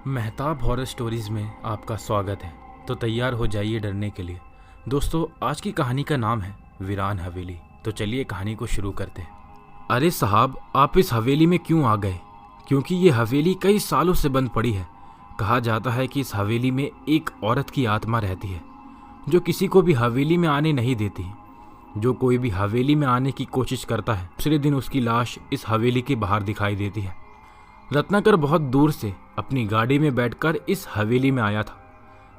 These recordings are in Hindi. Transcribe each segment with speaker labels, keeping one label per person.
Speaker 1: मेहताब हॉरर स्टोरीज में आपका स्वागत है। तो तैयार हो जाइए डरने के लिए। दोस्तों, आज की कहानी का नाम है वीरान हवेली। तो चलिए कहानी को शुरू करते हैं। अरे साहब, आप इस हवेली में क्यों आ गए? क्योंकि ये हवेली कई सालों से बंद पड़ी है। कहा जाता है कि इस हवेली में एक औरत की आत्मा रहती है जो किसी को भी हवेली में आने नहीं देती। जो कोई भी हवेली में आने की कोशिश करता है, दूसरे दिन उसकी लाश इस हवेली के बाहर दिखाई देती है। रत्नाकर बहुत दूर से अपनी गाड़ी में बैठकर इस हवेली में आया था,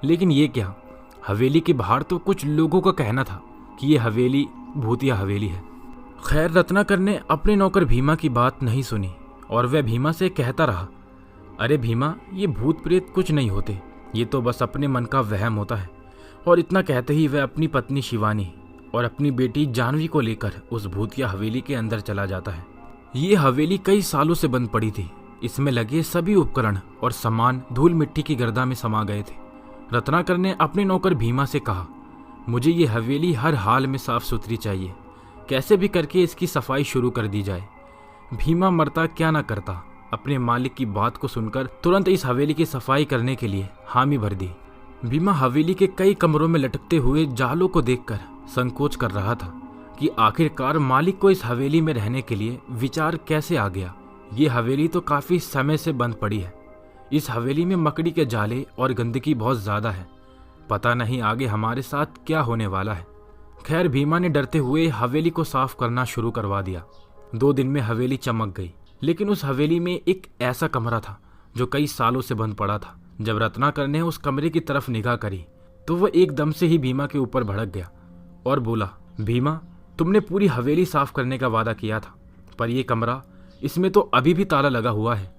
Speaker 1: लेकिन ये क्या, हवेली के बाहर तो कुछ लोगों का कहना था कि ये हवेली भूतिया हवेली है। खैर, रत्नाकर ने अपने नौकर भीमा की बात नहीं सुनी और वह भीमा से कहता रहा, अरे भीमा, ये भूत प्रेत कुछ नहीं होते, ये तो बस अपने मन का वहम होता है। और इतना कहते ही वह अपनी पत्नी शिवानी और अपनी बेटी जानवी को लेकर उस भूतिया हवेली के अंदर चला जाता है। ये हवेली कई सालों से बंद पड़ी थी। इसमें लगे सभी उपकरण और सामान धूल मिट्टी की गर्दा में समा गए थे। रत्नाकर ने अपने नौकर भीमा से कहा, मुझे ये हवेली हर हाल में साफ सुथरी चाहिए, कैसे भी करके इसकी सफाई शुरू कर दी जाए। भीमा मरता क्या ना करता, अपने मालिक की बात को सुनकर तुरंत इस हवेली की सफाई करने के लिए हामी भर दी। भीमा हवेली के कई कमरों में लटकते हुए जालों को देखकर संकोच कर रहा था कि आखिरकार मालिक को इस हवेली में रहने के लिए विचार कैसे आ गया। ये हवेली तो काफी समय से बंद पड़ी है। इस हवेली में मकड़ी के जाले और गंदगी बहुत ज्यादा है। पता नहीं आगे हमारे साथ क्या होने वाला है। खैर, भीमा ने डरते हुए हवेली को साफ करना शुरू करवा दिया। 2 दिन में हवेली चमक गई, लेकिन उस हवेली में एक ऐसा कमरा था जो कई सालों से बंद पड़ा था। जब रत्नाकर ने उस कमरे की तरफ निगाह करी तो वह एकदम से ही भीमा के ऊपर भड़क गया और बोला, भीमा, तुमने पूरी हवेली साफ करने का वादा किया था, पर यह कमरा, इसमें तो अभी भी ताला लगा हुआ है।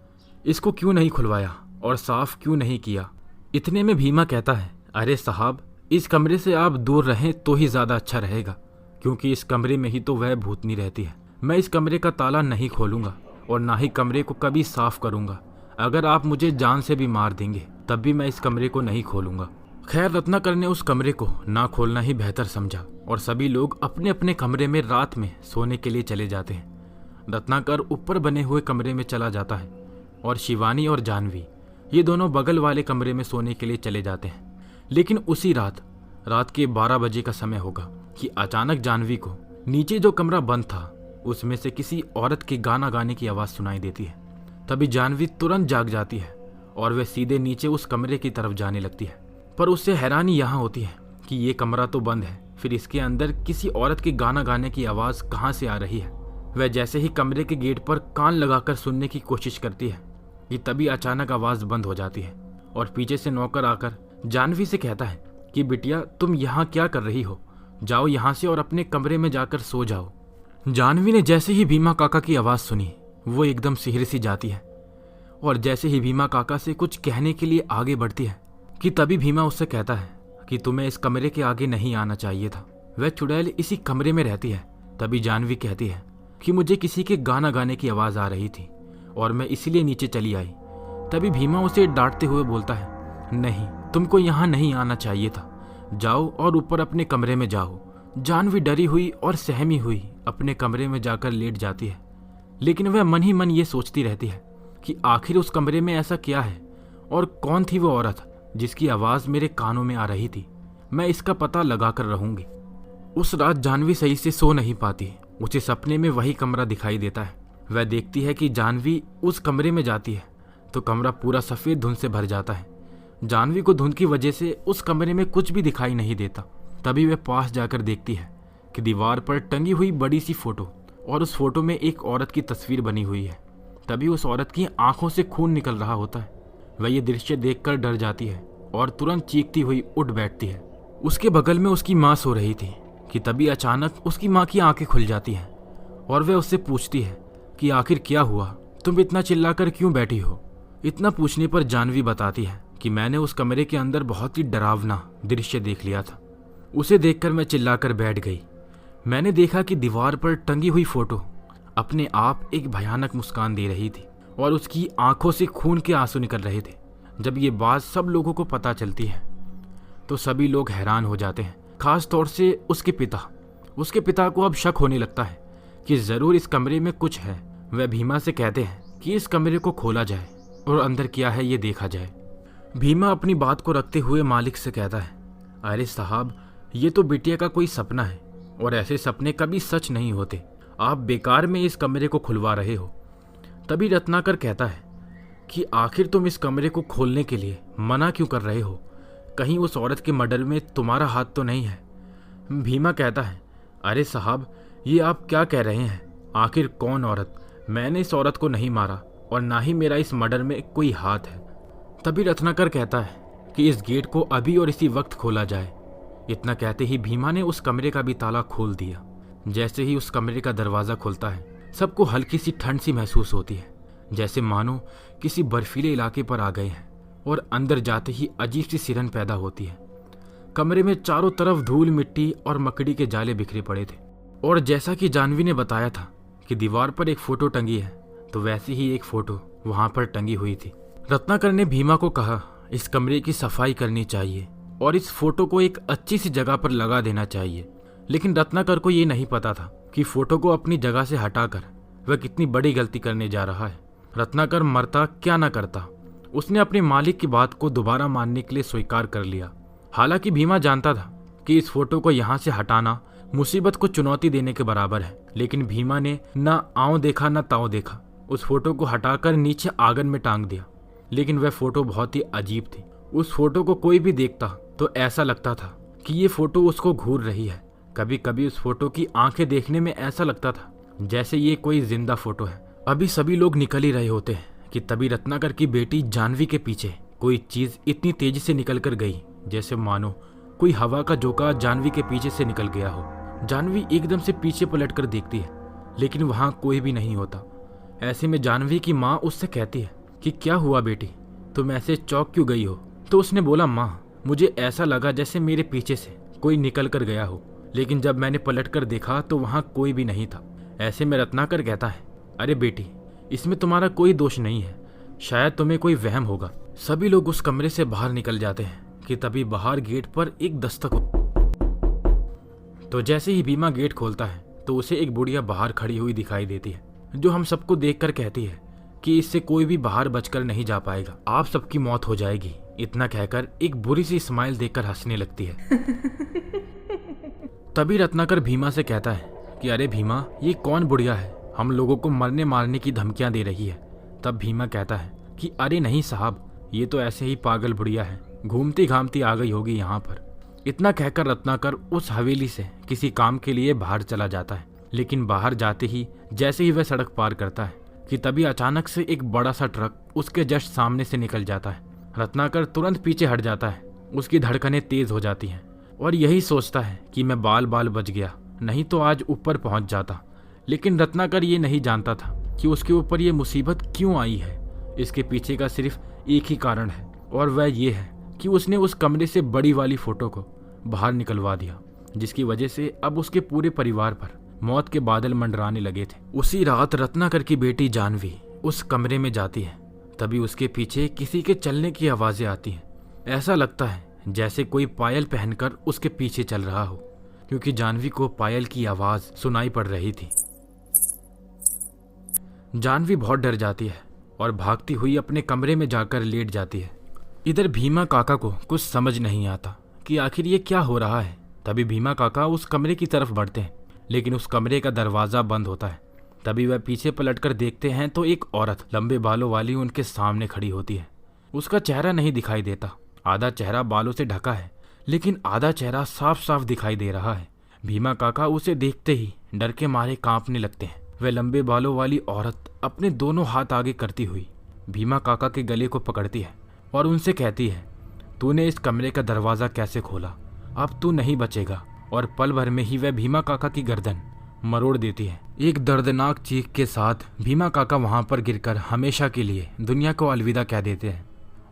Speaker 1: इसको क्यों नहीं खुलवाया और साफ क्यों नहीं किया? इतने में भीमा कहता है, अरे साहब, इस कमरे से आप दूर रहें तो ही ज्यादा अच्छा रहेगा, क्योंकि इस कमरे में ही तो वह भूतनी रहती है। मैं इस कमरे का ताला नहीं खोलूंगा और ना ही कमरे को कभी साफ करूंगा। अगर आप मुझे जान से भी मार देंगे तब भी मैं इस कमरे को नहीं खोलूंगा। खैर, रत्नाकर ने उस कमरे को ना खोलना ही बेहतर समझा और सभी लोग अपने अपने कमरे में रात में सोने के लिए चले जाते हैं। रत्नाकर ऊपर बने हुए कमरे में चला जाता है और शिवानी और जानवी, ये दोनों बगल वाले कमरे में सोने के लिए चले जाते हैं। लेकिन उसी रात के 12 बजे का समय होगा कि अचानक जानवी को नीचे जो कमरा बंद था उसमें से किसी औरत के गाना गाने की आवाज़ सुनाई देती है। तभी जानवी तुरंत जाग जाती है और वह सीधे नीचे उस कमरे की तरफ जाने लगती है। पर उससे हैरानी यहाँ होती है कि ये कमरा तो बंद है, फिर इसके अंदर किसी औरत के गाना गाने की आवाज़ कहाँ से आ रही है। वह जैसे ही कमरे के गेट पर कान लगाकर सुनने की कोशिश करती है कि तभी अचानक आवाज़ बंद हो जाती है और पीछे से नौकर आकर जानवी से कहता है कि बिटिया, तुम यहाँ क्या कर रही हो? जाओ यहाँ से और अपने कमरे में जाकर सो जाओ। जानवी ने जैसे ही भीमा काका की आवाज़ सुनी वो एकदम सिहर सी जाती है और जैसे ही भीमा काका से कुछ कहने के लिए आगे बढ़ती है कि तभी भीमा उससे कहता है कि तुम्हें इस कमरे के आगे नहीं आना चाहिए था। वह चुड़ैल इसी कमरे में रहती है। तभी जानवी कहती है कि मुझे किसी के गाना गाने की आवाज़ आ रही थी और मैं इसीलिए नीचे चली आई। तभी भीमा उसे डांटते हुए बोलता है, नहीं, तुमको यहाँ नहीं आना चाहिए था, जाओ और ऊपर अपने कमरे में जाओ। जानवी डरी हुई और सहमी हुई अपने कमरे में जाकर लेट जाती है, लेकिन वह मन ही मन ये सोचती रहती है कि आखिर उस कमरे में ऐसा क्या है और कौन थी वो औरत जिसकी आवाज़ मेरे कानों में आ रही थी। मैं इसका पता लगा कर रहूँगी। उस रात जानवी सही से सो नहीं पाती। उसे सपने में वही कमरा दिखाई देता है। वह देखती है कि जानवी उस कमरे में जाती है तो कमरा पूरा सफ़ेद धुंध से भर जाता है। जानवी को धुंध की वजह से उस कमरे में कुछ भी दिखाई नहीं देता। तभी वह पास जाकर देखती है कि दीवार पर टंगी हुई बड़ी सी फोटो और उस फोटो में एक औरत की तस्वीर बनी हुई है। तभी उस औरत की आंखों से खून निकल रहा होता है। वह ये दृश्य देखकर डर जाती है और तुरंत चीखती हुई उठ बैठती है। उसके बगल में उसकी माँ सो रही थी कि तभी अचानक उसकी माँ की आंखें खुल जाती हैं और वह उससे पूछती है कि आखिर क्या हुआ, तुम इतना चिल्लाकर क्यों बैठी हो? इतना पूछने पर जानवी बताती है कि मैंने उस कमरे के अंदर बहुत ही डरावना दृश्य देख लिया था। उसे देखकर मैं चिल्लाकर बैठ गई। मैंने देखा कि दीवार पर टंगी हुई फोटो अपने आप एक भयानक मुस्कान दे रही थी और उसकी आंखों से खून के आंसू निकल रहे थे। जब ये बात सब लोगों को पता चलती है तो सभी लोग हैरान हो जाते हैं, खास तौर से उसके पिता को अब शक होने लगता है कि ज़रूर इस कमरे में कुछ है। वह भीमा से कहते हैं कि इस कमरे को खोला जाए और अंदर क्या है ये देखा जाए। भीमा अपनी बात को रखते हुए मालिक से कहता है, अरे साहब, ये तो बिटिया का कोई सपना है और ऐसे सपने कभी सच नहीं होते। आप बेकार में इस कमरे को खुलवा रहे हो। तभी रत्नाकर कहता है कि आखिर तुम इस कमरे को खोलने के लिए मना क्यों कर रहे हो? कहीं उस औरत के मर्डर में तुम्हारा हाथ तो नहीं है? भीमा कहता है, अरे साहब, ये आप क्या कह रहे हैं? आखिर कौन औरत? मैंने इस औरत को नहीं मारा और ना ही मेरा इस मर्डर में कोई हाथ है। तभी रत्नाकर कहता है कि इस गेट को अभी और इसी वक्त खोला जाए। इतना कहते ही भीमा ने उस कमरे का भी ताला खोल दिया। जैसे ही उस कमरे का दरवाज़ा खुलता है, सबको हल्की सी ठंड सी महसूस होती है, जैसे मानो किसी बर्फीले इलाके पर आ गए हैं। और अंदर जाते ही अजीब सी सिरन पैदा होती है। कमरे में चारों तरफ धूल, मिट्टी और मकड़ी के जाले बिखरे पड़े थे। और जैसा कि जानवी ने बताया था कि दीवार पर एक फ़ोटो टंगी है, तो वैसी ही एक फ़ोटो वहाँ पर टंगी हुई थी। रत्नाकर ने भीमा को कहा, इस कमरे की सफाई करनी चाहिए और इस फोटो को एक अच्छी सी जगह पर लगा देना चाहिए। लेकिन रत्नाकर को ये नहीं पता था कि फोटो को अपनी जगह से हटाकर वह कितनी बड़ी गलती करने जा रहा है। रत्नाकर मरता क्या न करता, उसने अपने मालिक की बात को दोबारा मानने के लिए स्वीकार कर लिया। हालांकि भीमा जानता था कि इस फोटो को यहाँ से हटाना मुसीबत को चुनौती देने के बराबर है, लेकिन भीमा ने न आँव देखा न ताव देखा, उस फोटो को हटाकर नीचे आंगन में टांग दिया। लेकिन वह फोटो बहुत ही अजीब थी। उस फोटो को कोई भी देखता तो ऐसा लगता था कि ये फोटो उसको घूर रही है। कभी कभी उस फोटो की आंखें देखने में ऐसा लगता था जैसे ये कोई जिंदा फोटो है। अभी सभी लोग निकल ही रहे होते हैं कि तभी रत्नाकर की बेटी जानवी के पीछे कोई चीज इतनी तेजी से निकल कर गई, जैसे मानो कोई हवा का झोंका जानवी के पीछे से निकल गया हो। जानवी एकदम से पीछे पलट कर देखती है, लेकिन वहां कोई भी नहीं होता। ऐसे में जानवी की माँ उससे कहती है कि क्या हुआ बेटी, तुम ऐसे चौंक क्यों गई हो? तो उसने बोला, माँ, मुझे ऐसा लगा जैसे मेरे पीछे से कोई निकल कर गया हो, लेकिन जब मैंने पलट कर देखा तो वहाँ कोई भी नहीं था। ऐसे में रत्नाकर कहता है, अरे बेटी, इसमें तुम्हारा कोई दोष नहीं है, शायद तुम्हें कोई वहम होगा। सभी लोग उस कमरे से बाहर निकल जाते हैं कि तभी बाहर गेट पर एक दस्तक हो। तो जैसे ही भीमा गेट खोलता है तो उसे एक बुढ़िया बाहर खड़ी हुई दिखाई देती है, जो हम सबको देखकर कहती है कि इससे कोई भी बाहर बचकर नहीं जा पाएगा, आप सबकी मौत हो जाएगी। इतना कहकर एक बुरी सी स्माइल देकर हंसने लगती है। तभी रत्नाकर भीमा से कहता है कि अरे भीमा, ये कौन बुढ़िया है, हम लोगों को मरने मारने की धमकियां दे रही है। तब भीमा कहता है कि अरे नहीं साहब, ये तो ऐसे ही पागल बुढ़िया है, घूमती घामती आ गई होगी यहाँ पर। इतना कहकर रत्नाकर उस हवेली से किसी काम के लिए बाहर चला जाता है। लेकिन बाहर जाते ही जैसे ही वह सड़क पार करता है कि तभी अचानक से एक बड़ा सा ट्रक उसके जस्ट सामने से निकल जाता है। रत्नाकर तुरंत पीछे हट जाता है, उसकी धड़कनें तेज हो जाती हैं और यही सोचता है कि मैं बाल बाल बच गया, नहीं तो आज ऊपर पहुंच जाता। लेकिन रत्नाकर ये नहीं जानता था कि उसके ऊपर ये मुसीबत क्यों आई है। इसके पीछे का सिर्फ एक ही कारण है, और वह ये है कि उसने उस कमरे से बड़ी वाली फोटो को बाहर निकलवा दिया, जिसकी वजह से अब उसके पूरे परिवार पर मौत के बादल मंडराने लगे थे। उसी रात रत्नाकर की बेटी जानवी उस कमरे में जाती है। तभी उसके पीछे किसी के चलने की आवाजें आती हैं। ऐसा लगता है जैसे कोई पायल पहनकर उसके पीछे चल रहा हो, क्योंकि जानवी को पायल की आवाज सुनाई पड़ रही थी। जानवी बहुत डर जाती है और भागती हुई अपने कमरे में जाकर लेट जाती है। इधर भीमा काका को कुछ समझ नहीं आता कि आखिर ये क्या हो रहा है। तभी भीमा काका उस कमरे की तरफ बढ़ते हैं, लेकिन उस कमरे का दरवाजा बंद होता है। तभी वह पीछे पलटकर देखते हैं तो एक औरत लंबे बालों वाली उनके सामने खड़ी होती है। उसका चेहरा नहीं दिखाई देता, आधा चेहरा बालों से ढका है, लेकिन आधा चेहरा साफ साफ दिखाई दे रहा है। भीमा काका उसे देखते ही डर के मारे कांपने लगते हैं। वह लंबे बालों वाली औरत अपने दोनों हाथ आगे करती हुई भीमा काका के गले को पकड़ती है और उनसे कहती है, तूने इस कमरे का दरवाजा कैसे खोला? अब तू नहीं बचेगा। और पल भर में ही वह भीमा काका की गर्दन मरोड़ देती है। एक दर्दनाक चीख के साथ भीमा काका वहां पर गिरकर हमेशा के लिए दुनिया को अलविदा कह देते हैं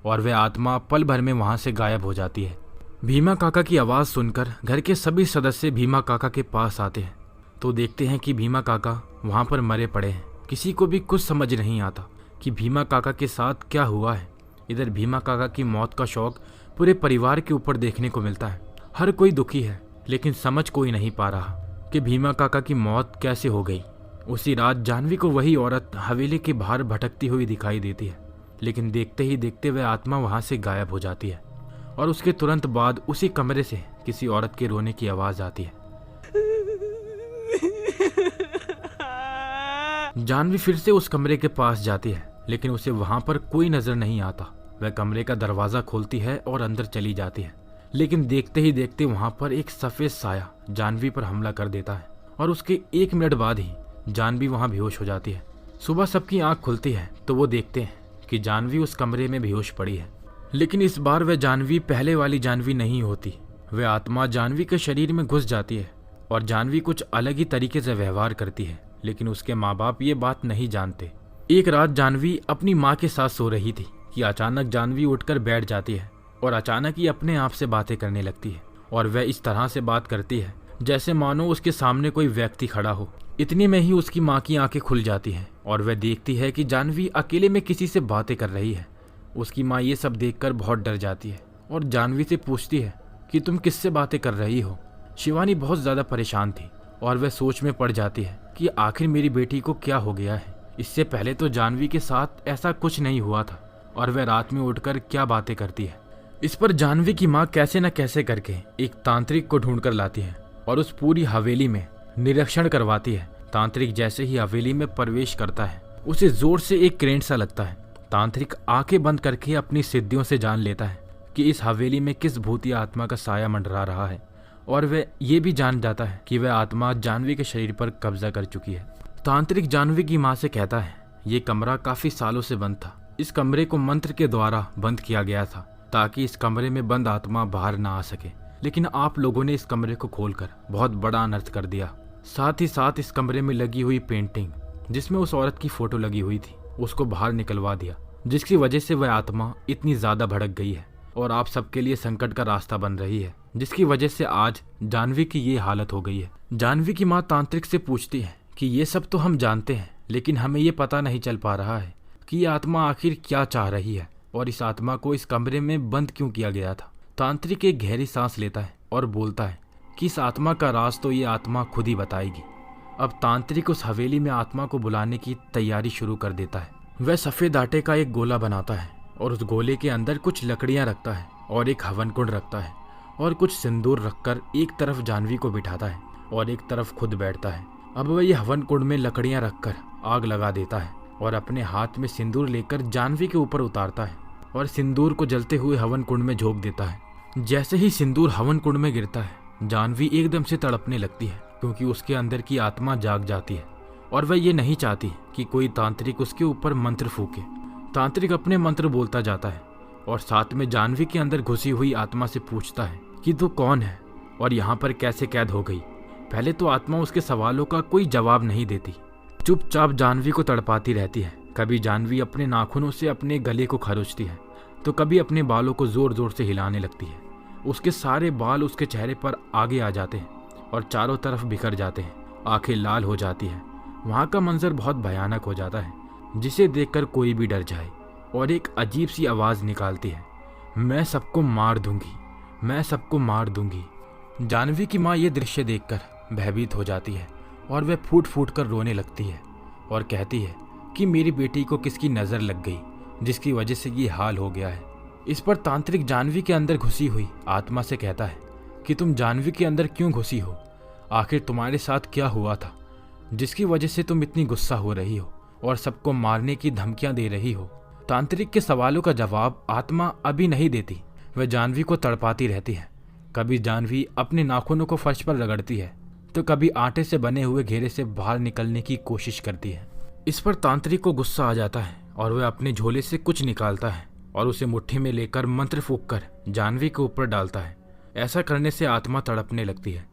Speaker 1: और वह आत्मा पल भर में वहां से गायब हो जाती है। भीमा काका की आवाज़ सुनकर घर के सभी सदस्य भीमा काका के पास आते हैं तो देखते हैं कि भीमा काका वहां पर मरे पड़े हैं। किसी को भी कुछ समझ नहीं आता कि भीमा काका के साथ क्या हुआ है। इधर भीमा काका की मौत का शौक पूरे परिवार के ऊपर देखने को मिलता है। हर कोई दुखी है, लेकिन समझ कोई नहीं पा रहा कि भीमा काका की मौत कैसे हो गई। उसी रात जानवी को वही औरत हवेली के बाहर भटकती हुई दिखाई देती है, लेकिन देखते ही देखते वह आत्मा वहां से गायब हो जाती है और उसके तुरंत बाद उसी कमरे से किसी औरत के रोने की आवाज आती है। जानवी फिर से उस कमरे के पास जाती है, लेकिन उसे वहां पर कोई नजर नहीं आता। वह कमरे का दरवाजा खोलती है और अंदर चली जाती है, लेकिन देखते ही देखते वहां पर एक सफेद साया जानवी पर हमला कर देता है और उसके 1 मिनट बाद ही जानवी वहां बेहोश हो जाती है। सुबह सबकी आंख खुलती है तो वो देखते हैं कि जानवी उस कमरे में बेहोश पड़ी है, लेकिन इस बार वह जानवी पहले वाली जानवी नहीं होती। वह आत्मा जानवी के शरीर में घुस जाती है और जानवी कुछ अलग ही तरीके से व्यवहार करती है, लेकिन उसके माँ बाप ये बात नहीं जानते। एक रात जानवी अपनी माँ के साथ सो रही थी कि अचानक जानवी उठकर बैठ जाती है और अचानक ही अपने आप से बातें करने लगती है और वह इस तरह से बात करती है जैसे मानो उसके सामने कोई व्यक्ति खड़ा हो। इतने में ही उसकी माँ की आंखें खुल जाती हैं और वह देखती है कि जानवी अकेले में किसी से बातें कर रही है। उसकी माँ ये सब देखकर बहुत डर जाती है और जानवी से पूछती है कि तुम किससे बातें कर रही हो। शिवानी बहुत ज़्यादा परेशान थी और वह सोच में पड़ जाती है कि आखिर मेरी बेटी को क्या हो गया है। इससे पहले तो जानवी के साथ ऐसा कुछ नहीं हुआ था और वह रात में उठकर क्या बातें करती है। इस पर जानवी की माँ कैसे न कैसे करके एक तांत्रिक को ढूंढ कर लाती है और उस पूरी हवेली में निरीक्षण करवाती है। तांत्रिक जैसे ही हवेली में प्रवेश करता है उसे जोर से एक करेंट सा लगता है। तांत्रिक आंखें बंद करके अपनी सिद्धियों से जान लेता है कि इस हवेली में किस भूतिया आत्मा का साया मंडरा रहा है और वह ये भी जान जाता है कि वह आत्मा जानवी के शरीर पर कब्जा कर चुकी है। तांत्रिक जानवी की माँ से कहता है ये कमरा काफी सालों से बंद था। इस कमरे को मंत्र के द्वारा बंद किया गया था ताकि इस कमरे में बंद आत्मा बाहर ना आ सके, लेकिन आप लोगों ने इस कमरे को खोलकर बहुत बड़ा अनर्थ कर दिया। साथ ही साथ इस कमरे में लगी हुई पेंटिंग जिसमें उस औरत की फोटो लगी हुई थी उसको बाहर निकलवा दिया, जिसकी वजह से वह आत्मा इतनी ज्यादा भड़क गई है और आप सबके लिए संकट का रास्ता बन रही है, जिसकी वजह से आज जानवी की ये हालत हो गई है। जानवी की माँ तांत्रिक से पूछती है कि ये सब तो हम जानते हैं, लेकिन हमें ये पता नहीं चल पा रहा है कि ये आत्मा आखिर क्या चाह रही है और इस आत्मा को इस कमरे में बंद क्यों किया गया था। तांत्रिक एक गहरी सांस लेता है और बोलता है कि इस आत्मा का राज तो ये आत्मा खुद ही बताएगी। अब तांत्रिक उस हवेली में आत्मा को बुलाने की तैयारी शुरू कर देता है। वह सफेद आटे का एक गोला बनाता है और उस गोले के अंदर कुछ लकड़ियां रखता है और एक हवन कुंड रखता है और कुछ सिंदूर रखकर एक तरफ जानवी को बिठाता है और एक तरफ खुद बैठता है। अब वह ये हवन कुंड में लकड़ियां रखकर आग लगा देता है और अपने हाथ में सिंदूर लेकर जानवी के ऊपर उतारता है और सिंदूर को जलते हुए हवन कुंड में झोंक देता है। जैसे ही सिंदूर हवन कुंड में गिरता है जानवी एकदम से तड़पने लगती है क्योंकि उसके अंदर की आत्मा जाग जाती है और वह ये नहीं चाहती कि कोई तांत्रिक उसके ऊपर मंत्र फूके। तांत्रिक अपने मंत्र बोलता जाता है और साथ में जानवी के अंदर घुसी हुई आत्मा से पूछता है कि तू कौन है और यहाँ पर कैसे कैद हो गई। पहले तो आत्मा उसके सवालों का कोई जवाब नहीं देती, चुपचाप जानवी को तड़पाती रहती है। कभी जानवी अपने नाखूनों से अपने गले को खरोचती है तो कभी अपने बालों को जोर जोर से हिलाने लगती है। उसके सारे बाल उसके चेहरे पर आगे आ जाते हैं और चारों तरफ बिखर जाते हैं। आंखें लाल हो जाती हैं। वहाँ का मंजर बहुत भयानक हो जाता है जिसे देखकर कोई भी डर जाए और एक अजीब सी आवाज़ निकालती है, मैं सबको मार दूंगी, मैं सबको मार दूंगी। जानवी की माँ ये दृश्य देखकर भयभीत हो जाती है और वह फूट फूट कर रोने लगती है और कहती है कि मेरी बेटी को किसकी नज़र लग गई जिसकी वजह से ये हाल हो गया है। इस पर तांत्रिक जानवी के अंदर घुसी हुई आत्मा से कहता है कि तुम जानवी के अंदर क्यों घुसी हो, आखिर तुम्हारे साथ क्या हुआ था जिसकी वजह से तुम इतनी गुस्सा हो रही हो और सबको मारने की धमकियां दे रही हो। तांत्रिक के सवालों का जवाब आत्मा अभी नहीं देती, वह जानवी को तड़पाती रहती है। कभी जानवी अपने नाखूनों को फर्श पर रगड़ती है तो कभी आटे से बने हुए घेरे से बाहर निकलने की कोशिश करती है। इस पर तांत्रिक को गुस्सा आ जाता है और वह अपने झोले से कुछ निकालता है और उसे मुट्ठी में लेकर मंत्र फूंककर जानवी के ऊपर डालता है। ऐसा करने से आत्मा तड़पने लगती है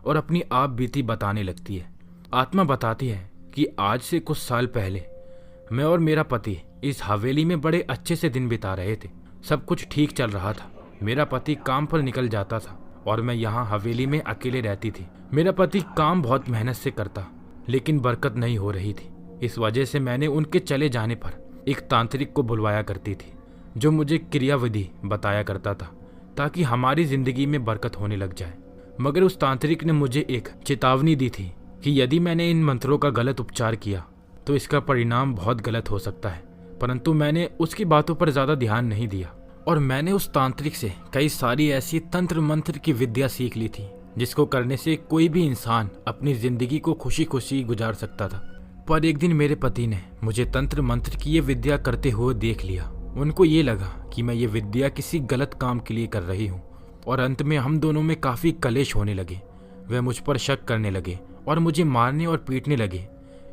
Speaker 1: और अपनी आप बीती बताने लगती है। आत्मा बताती है कि आज से कुछ साल पहले मैं और मेरा पति इस हवेली में बड़े अच्छे से दिन बिता रहे थे। सब कुछ ठीक चल रहा था। मेरा पति काम पर निकल जाता था और मैं यहाँ हवेली में अकेले रहती थी। मेरा पति काम बहुत मेहनत से करता लेकिन बरकत नहीं हो रही थी। इस वजह से मैंने उनके चले जाने पर एक तांत्रिक को बुलवाया करती थी जो मुझे क्रियाविधि बताया करता था ताकि हमारी जिंदगी में बरकत होने लग जाए। मगर उस तांत्रिक ने मुझे एक चेतावनी दी थी कि यदि मैंने इन मंत्रों का गलत उपचार किया तो इसका परिणाम बहुत गलत हो सकता है। परंतु मैंने उसकी बातों पर ज़्यादा ध्यान नहीं दिया और मैंने उस तांत्रिक से कई सारी ऐसी तंत्र मंत्र की विद्या सीख ली थी जिसको करने से कोई भी इंसान अपनी ज़िंदगी को खुशी खुशी गुजार सकता था। पर एक दिन मेरे पति ने मुझे तंत्र मंत्र की ये विद्या करते हुए देख लिया। उनको ये लगा कि मैं ये विद्या किसी गलत काम के लिए कर रही हूँ और अंत में हम दोनों में काफ़ी कलेश होने लगे। वे मुझ पर शक करने लगे और मुझे मारने और पीटने लगे,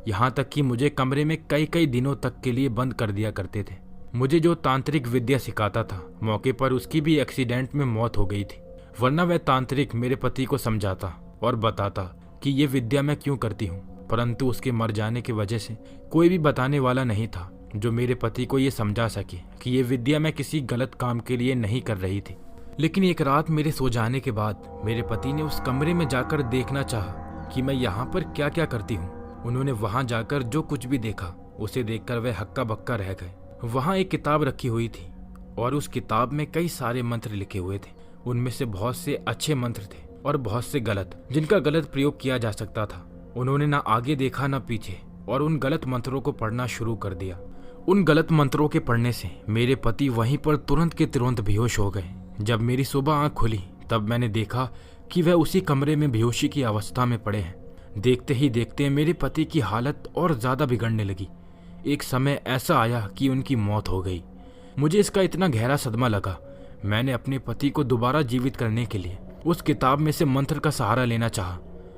Speaker 1: यहाँ तक कि मुझे कमरे में कई कई दिनों तक के लिए बंद कर दिया करते थे। मुझे जो तांत्रिक विद्या सिखाता था, मौके पर उसकी भी एक्सीडेंट में मौत हो गई थी, वरना वह तांत्रिक मेरे पति को समझाता और बताता कि ये विद्या मैं क्यों करती हूँ, परंतु उसके मर जाने की वजह से कोई भी बताने वाला नहीं था जो मेरे पति को ये समझा सके कि ये विद्या मैं किसी गलत काम के लिए नहीं कर रही थी। लेकिन एक रात मेरे सो जाने के बाद मेरे पति ने उस कमरे में जाकर देखना चाहा कि मैं यहाँ पर क्या क्या करती हूँ। उन्होंने वहाँ जाकर जो कुछ भी देखा उसे देखकर वे हक्का बक्का रह गए। वहाँ एक किताब रखी हुई थी और उस किताब में कई सारे मंत्र लिखे हुए थे। उनमें से बहुत से अच्छे मंत्र थे और बहुत से गलत, जिनका गलत प्रयोग किया जा सकता था। उन्होंने ना आगे देखा ना पीछे और उन गलत मंत्रों को पढ़ना शुरू कर दिया। उन गलत मंत्रों के पढ़ने से मेरे पति वहीं पर तुरंत के तुरंत बेहोश हो गए। जब मेरी सुबह आंख खुली तब मैंने देखा कि वह उसी कमरे में बेहोशी की अवस्था में पड़े हैं। देखते ही देखते मेरे पति की हालत और ज़्यादा बिगड़ने लगी। एक समय ऐसा आया कि उनकी मौत हो गई। मुझे इसका इतना गहरा सदमा लगा, मैंने अपने पति को दोबारा जीवित करने के लिए उस किताब में से मंत्र का सहारा लेना चाहा,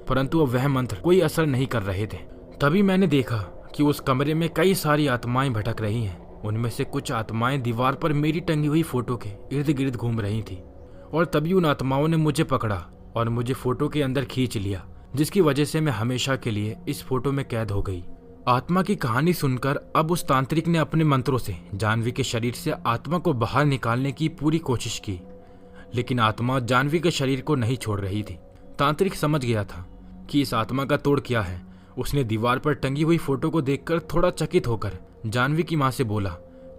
Speaker 1: परंतु अब वह मंत्र कोई असर नहीं कर रहे थे। तभी मैंने देखा कि उस कमरे में कई सारी आत्माएं भटक रही हैं। उनमें से कुछ आत्माएं दीवार पर मेरी टंगी हुई फोटो के इर्द गिर्द घूम रही थी और तभी उन आत्माओं ने मुझे पकड़ा और मुझे फोटो के अंदर खींच लिया, जिसकी वजह से मैं हमेशा के लिए इस फोटो में कैद हो गई। आत्मा की कहानी सुनकर अब उस तांत्रिक ने अपने मंत्रों से जानवी के शरीर से आत्मा को बाहर निकालने की पूरी कोशिश की, लेकिन आत्मा जानवी के शरीर को नहीं छोड़ रही थी। तांत्रिक समझ गया था कि इस आत्मा का तोड़ क्या है। उसने दीवार पर टंगी हुई फोटो को देखकर थोड़ा चकित होकर जानवी की माँ से बोला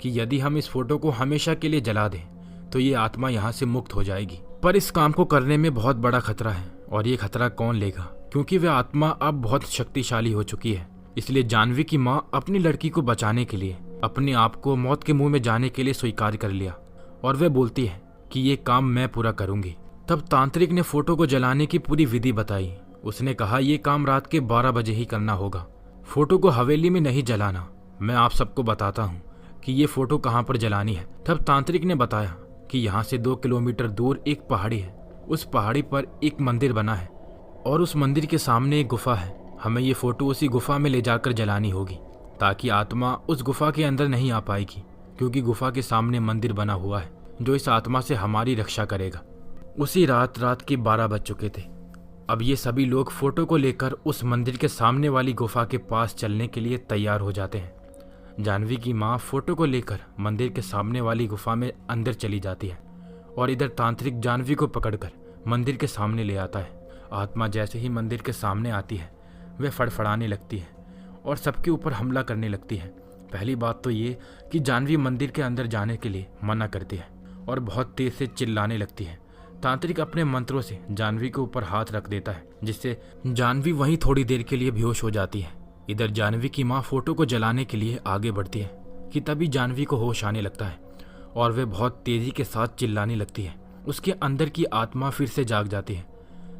Speaker 1: कि यदि हम इस फोटो को हमेशा के लिए जला दें तो ये आत्मा यहाँ से मुक्त हो जाएगी। पर इस काम को करने में बहुत बड़ा खतरा है और ये खतरा कौन लेगा, क्योंकि वह आत्मा अब बहुत शक्तिशाली हो चुकी है। इसलिए जानवी की माँ अपनी लड़की को बचाने के लिए अपने आप को मौत के मुंह में जाने के लिए स्वीकार कर लिया और वह बोलती है कि ये काम मैं पूरा करूंगी। तब तांत्रिक ने फोटो को जलाने की पूरी विधि बताई। उसने कहा ये काम रात के 12 बजे ही करना होगा। फोटो को हवेली में नहीं जलाना। मैं आप सबको बताता हूँ कि ये फोटो कहाँ पर जलानी है। तब तांत्रिक ने बताया कि यहाँ से 2 किलोमीटर दूर एक पहाड़ी है। उस पहाड़ी पर एक मंदिर बना है और उस मंदिर के सामने एक गुफा है। हमें ये फोटो उसी गुफा में ले जाकर जलानी होगी ताकि आत्मा उस गुफा के अंदर नहीं आ पाएगी, क्योंकि गुफा के सामने मंदिर बना हुआ है जो इस आत्मा से हमारी रक्षा करेगा। उसी रात के 12 बज चुके थे। अब ये सभी लोग फोटो को लेकर उस मंदिर के सामने वाली गुफा के पास चलने के लिए तैयार हो जाते हैं। जानवी की माँ फोटो को लेकर मंदिर के सामने वाली गुफा में अंदर चली जाती है और इधर तांत्रिक जानवी को पकड़कर मंदिर के सामने ले आता है। आत्मा जैसे ही मंदिर के सामने आती है वह फड़फड़ाने लगती है और सबके ऊपर हमला करने लगती है। पहली बात तो ये कि जानवी मंदिर के अंदर जाने के लिए मना करती है और बहुत तेज से चिल्लाने लगती है। तांत्रिक अपने मंत्रों से जानवी के ऊपर हाथ रख देता है, जिससे जानवी वहीं थोड़ी देर के लिए बेहोश हो जाती है। इधर जानवी की माँ फोटो को जलाने के लिए आगे बढ़ती है कि तभी जानवी को होश आने लगता है और वह बहुत तेजी के साथ चिल्लाने लगती है। उसके अंदर की आत्मा फिर से जाग जाती है,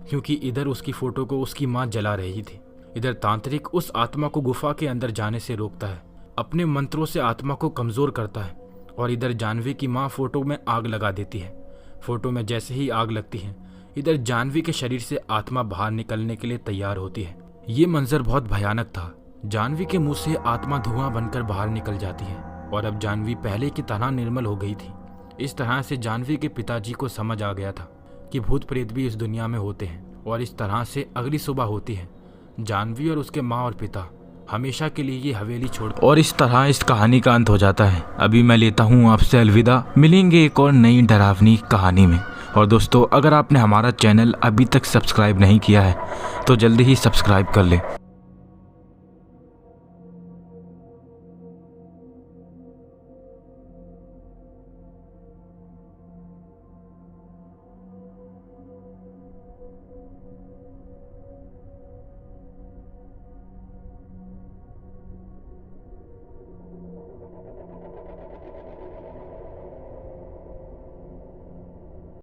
Speaker 1: क्योंकि इधर उसकी फोटो को उसकी माँ जला रही थी। इधर तांत्रिक उस आत्मा को गुफा के अंदर जाने से रोकता है, अपने मंत्रों से आत्मा को कमजोर करता है और इधर जानवी की माँ फोटो में आग लगा देती है। फोटो में जैसे ही आग लगती है, इधर जानवी के शरीर से आत्मा बाहर निकलने के लिए तैयार होती है। ये मंजर बहुत भयानक था। जानवी के मुंह से आत्मा धुआं बनकर बाहर निकल जाती है और अब जानवी पहले की तरह निर्मल हो गई थी। इस तरह से जानवी के पिताजी को समझ आ गया था कि भूत प्रेत भी इस दुनिया में होते हैं और इस तरह से अगली सुबह होती है। जानवी और उसके माँ और पिता हमेशा के लिए ये हवेली छोड़ और इस तरह इस कहानी का अंत हो जाता है। अभी मैं लेता हूँ आपसे अलविदा। मिलेंगे एक और नई डरावनी कहानी में। और दोस्तों, अगर आपने हमारा चैनल अभी तक सब्सक्राइब नहीं किया है तो जल्दी ही सब्सक्राइब कर लें।